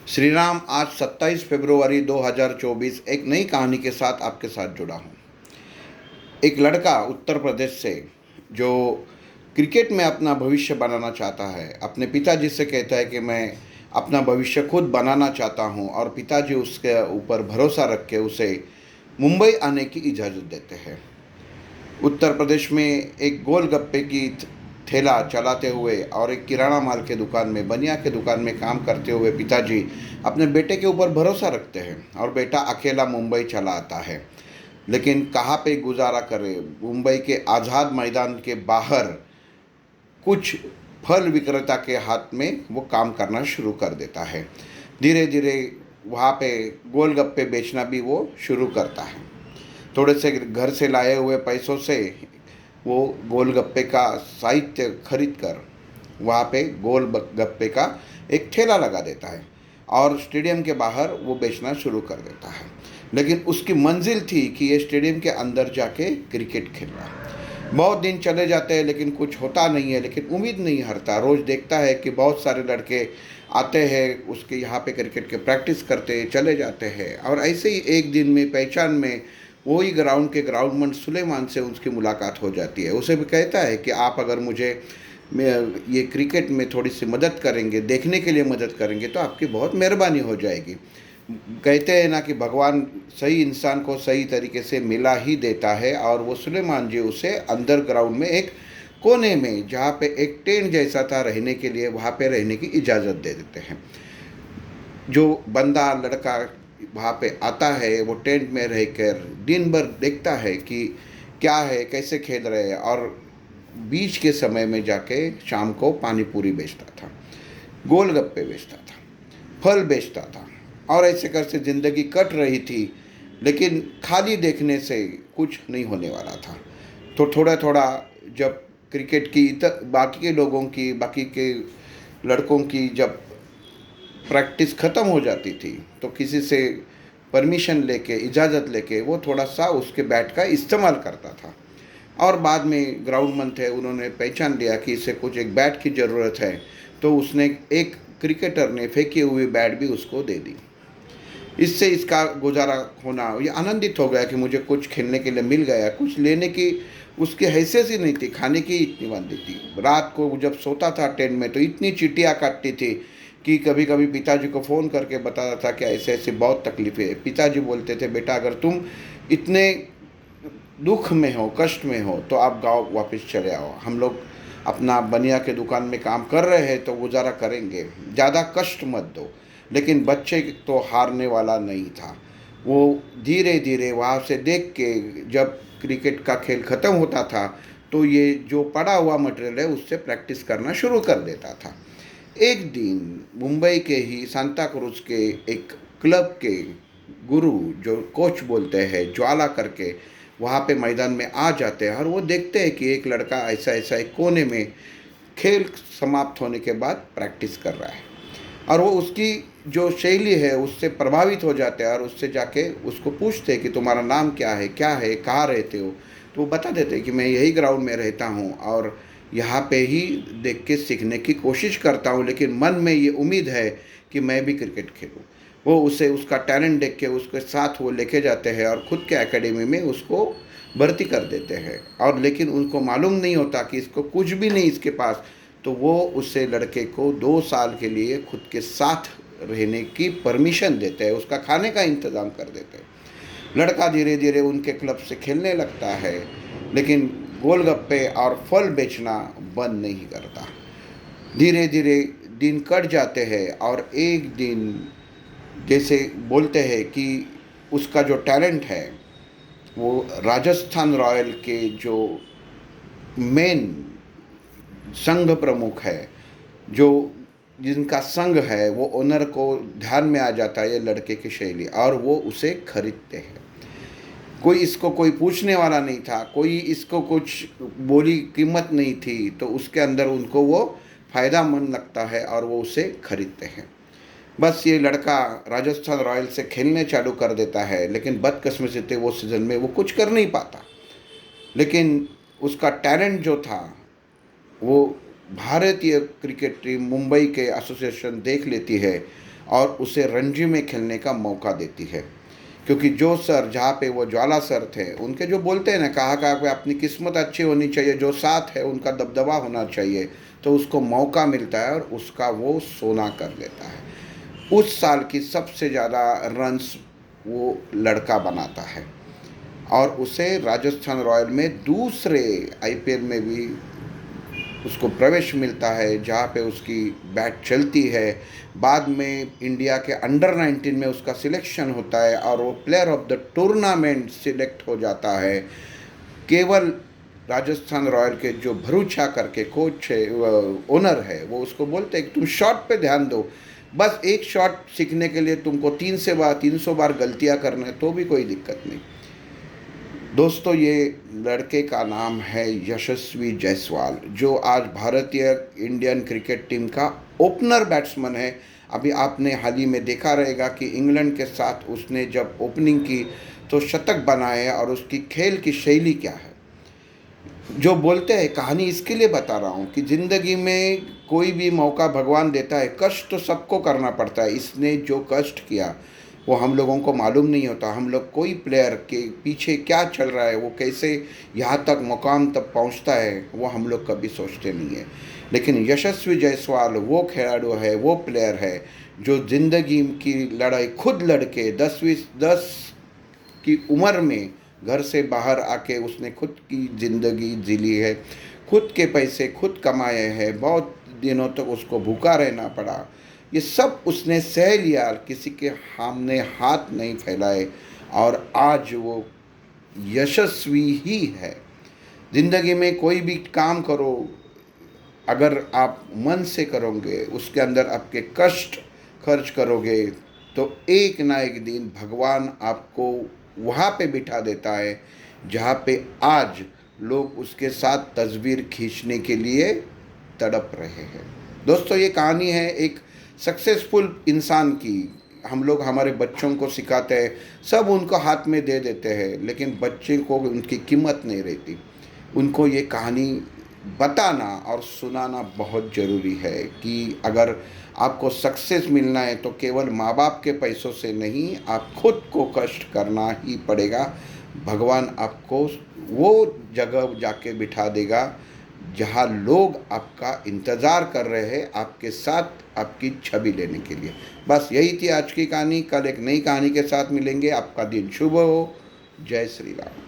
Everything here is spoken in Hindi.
श्री राम, आज 27 फरवरी 2024 एक नई कहानी के साथ आपके साथ जुड़ा हूँ। एक लड़का उत्तर प्रदेश से जो क्रिकेट में अपना भविष्य बनाना चाहता है, अपने पिताजी से कहता है कि मैं अपना भविष्य खुद बनाना चाहता हूँ, और पिताजी उसके ऊपर भरोसा रख के उसे मुंबई आने की इजाज़त देते हैं। उत्तर प्रदेश में एक गोलगप्पे की ठेला चलाते हुए और एक किराना माल के दुकान में, बनिया के दुकान में काम करते हुए पिताजी अपने बेटे के ऊपर भरोसा रखते हैं और बेटा अकेला मुंबई चला आता है। लेकिन कहाँ पे गुजारा करे? मुंबई के आज़ाद मैदान के बाहर कुछ फल विक्रेता के हाथ में वो काम करना शुरू कर देता है। धीरे धीरे वहाँ पे गोलगप्पे बेचना भी वो शुरू करता है। थोड़े से घर से लाए हुए पैसों से वो गोलगप्पे का साहित्य खरीद कर वहाँ पे गोलगप्पे का एक ठेला लगा देता है और स्टेडियम के बाहर वो बेचना शुरू कर देता है। लेकिन उसकी मंजिल थी कि ये स्टेडियम के अंदर जाके क्रिकेट खेल रहा है। बहुत दिन चले जाते हैं लेकिन कुछ होता नहीं है, लेकिन उम्मीद नहीं हारता। रोज़ देखता है कि बहुत सारे लड़के आते हैं, उसके यहाँ पे क्रिकेट के प्रैक्टिस करते चले जाते हैं। और ऐसे ही एक दिन में पहचान में वही ग्राउंड के ग्राउंडमैन सुलेमान से उसकी मुलाकात हो जाती है। उसे भी कहता है कि आप अगर मुझे ये क्रिकेट में थोड़ी सी मदद करेंगे, देखने के लिए मदद करेंगे, तो आपकी बहुत मेहरबानी हो जाएगी। कहते हैं ना कि भगवान सही इंसान को सही तरीके से मिला ही देता है, और वो सुलेमान जी उसे अंदर ग्राउंड में एक कोने में, जहाँ पे एक टेंट जैसा था रहने के लिए, वहाँ पे रहने की इजाज़त दे देते हैं। जो बंदा लड़का वहाँ पे आता है वो टेंट में रहकर दिन भर देखता है कि क्या है, कैसे खेल रहे हैं, और बीच के समय में जाके शाम को पानी पूरी बेचता था, गोलगप्पे बेचता था, फल बेचता था, और ऐसे करके ज़िंदगी कट रही थी। लेकिन खाली देखने से कुछ नहीं होने वाला था। तो थोड़ा थोड़ा जब क्रिकेट की बाकी के लोगों की, बाकी के लड़कों की जब प्रैक्टिस ख़त्म हो जाती थी, तो किसी से परमिशन लेके, इजाज़त लेके वो थोड़ा सा उसके बैट का इस्तेमाल करता था। और बाद में ग्राउंडमैन थे, उन्होंने पहचान लिया कि इसे कुछ एक बैट की ज़रूरत है, तो उसने एक क्रिकेटर ने फेंकी हुई बैट भी उसको दे दी। इससे इसका गुजारा होना, ये आनंदित हो गया कि मुझे कुछ खेलने के लिए मिल गया। कुछ लेने की उसकी हैसियत ही नहीं थी, खाने की इतनी बनती थी। रात को जब सोता था टेंट में, तो इतनी चींटियाँ काटती थी कि कभी कभी पिताजी को फ़ोन करके बताता था कि ऐसे ऐसे बहुत तकलीफ़ें है। पिताजी बोलते थे, बेटा अगर तुम इतने दुख में हो, कष्ट में हो, तो आप गाँव वापस चले आओ। हम लोग अपना बनिया के दुकान में काम कर रहे हैं तो गुजारा करेंगे, ज़्यादा कष्ट मत दो। लेकिन बच्चे तो हारने वाला नहीं था। वो धीरे धीरे वहाँ से देख के, जब क्रिकेट का खेल ख़त्म होता था, तो ये जो पड़ा हुआ मटेरियल है उससे प्रैक्टिस करना शुरू कर देता था। एक दिन मुंबई के ही सांता क्रूज के एक क्लब के गुरु, जो कोच बोलते हैं, ज्वाला करके, वहाँ पे मैदान में आ जाते हैं और वो देखते हैं कि एक लड़का ऐसा ऐसा एक कोने में खेल समाप्त होने के बाद प्रैक्टिस कर रहा है। और वो उसकी जो शैली है उससे प्रभावित हो जाते हैं और उससे जाके उसको पूछते हैं कि तुम्हारा नाम क्या है, कहाँ रहते हो? तो वो बता देते हैं कि मैं यही ग्राउंड में रहता हूँ और यहाँ पे ही देख के सीखने की कोशिश करता हूँ, लेकिन मन में ये उम्मीद है कि मैं भी क्रिकेट खेलूँ। वो उसे उसका टैलेंट देख के उसके साथ वो लेके जाते हैं और ख़ुद के एकेडमी में उसको भर्ती कर देते हैं। और लेकिन उनको मालूम नहीं होता कि इसको कुछ भी नहीं इसके पास। तो वो उसे लड़के को 2 साल के लिए खुद के साथ रहने की परमिशन देते हैं, उसका खाने का इंतज़ाम कर देते हैं। लड़का धीरे धीरे उनके क्लब से खेलने लगता है, लेकिन गोलगप्पे और फल बेचना बंद नहीं करता। धीरे धीरे दिन कट जाते हैं और एक दिन, जैसे बोलते हैं कि उसका जो टैलेंट है, वो राजस्थान रॉयल के जो मेन संघ प्रमुख है, जो जिनका संघ है, वो ओनर को ध्यान में आ जाता है ये लड़के की शैली, और वो उसे खरीदते हैं। इसको कोई पूछने वाला नहीं था, कोई इसको कुछ बोली कीमत नहीं थी, तो उसके अंदर उनको वो फ़ायदामंद लगता है और वो उसे खरीदते हैं। बस ये लड़का राजस्थान रॉयल से खेलने चालू कर देता है, लेकिन बदकिस्मती से वो सीज़न में वो कुछ कर नहीं पाता। लेकिन उसका टैलेंट जो था, वो भारतीय क्रिकेट टीम मुंबई के एसोसिएशन देख लेती है और उसे रणजी में खेलने का मौका देती है। क्योंकि जो सर जहाँ पे वो ज्वाला सर थे, उनके जो बोलते हैं ना, कहा पे अपनी किस्मत अच्छी होनी चाहिए, जो साथ है उनका दबदबा होना चाहिए, तो उसको मौका मिलता है और उसका वो सोना कर लेता है। उस साल की सबसे ज़्यादा रन्स वो लड़का बनाता है और उसे राजस्थान रॉयल में दूसरे आईपीएल में भी उसको प्रवेश मिलता है, जहाँ पे उसकी बैट चलती है। बाद में इंडिया के अंडर 19 में उसका सिलेक्शन होता है और वो player of the tournament select हो जाता है। केवल राजस्थान रॉयल के जो भरूचा करके कोच है, ओनर है, वो उसको बोलते हैं कि तुम शॉट पे ध्यान दो, बस एक शॉट सीखने के लिए तुमको 300 बार गलतियां करना है, तो भी कोई दिक्कत नहीं। दोस्तों, ये लड़के का नाम है यशस्वी जायसवाल, जो आज भारतीय इंडियन क्रिकेट टीम का ओपनर बैट्समैन है। अभी आपने हाल ही में देखा रहेगा कि इंग्लैंड के साथ उसने जब ओपनिंग की तो शतक बनाए, और उसकी खेल की शैली क्या है, जो बोलते हैं, कहानी इसके लिए बता रहा हूँ कि ज़िंदगी में कोई भी मौका भगवान देता है, कष्ट तो सबको करना पड़ता है। इसने जो कष्ट किया वो हम लोगों को मालूम नहीं होता। हम लोग कोई प्लेयर के पीछे क्या चल रहा है, वो कैसे यहाँ तक मुकाम तक पहुँचता है, वो हम लोग कभी सोचते नहीं है। लेकिन यशस्वी जायसवाल वो खिलाड़ी है, वो प्लेयर है जो ज़िंदगी की लड़ाई खुद लड़के 10 की उम्र में घर से बाहर आके उसने खुद की ज़िंदगी जी ली है, खुद के पैसे खुद कमाए हैं, बहुत दिनों तक उसको भूखा रहना पड़ा। ये सब उसने सह लिया, किसी के सामने हाथ नहीं फैलाए, और आज वो यशस्वी ही है। ज़िंदगी में कोई भी काम करो, अगर आप मन से करोगे, उसके अंदर आपके कष्ट खर्च करोगे, तो एक ना एक दिन भगवान आपको वहाँ पे बिठा देता है जहाँ पे आज लोग उसके साथ तस्वीर खींचने के लिए तड़प रहे हैं। दोस्तों, ये कहानी है एक सक्सेसफुल इंसान की। हम लोग हमारे बच्चों को सिखाते हैं, सब उनको हाथ में दे देते हैं, लेकिन बच्चे को उनकी कीमत नहीं रहती। उनको ये कहानी बताना और सुनाना बहुत ज़रूरी है कि अगर आपको सक्सेस मिलना है तो केवल माँ बाप के पैसों से नहीं, आप खुद को कष्ट करना ही पड़ेगा। भगवान आपको वो जगह जाके बिठा देगा जहाँ लोग आपका इंतज़ार कर रहे हैं, आपके साथ आपकी छवि लेने के लिए। बस यही थी आज की कहानी। कल एक नई कहानी के साथ मिलेंगे। आपका दिन शुभ हो। जय श्री राम।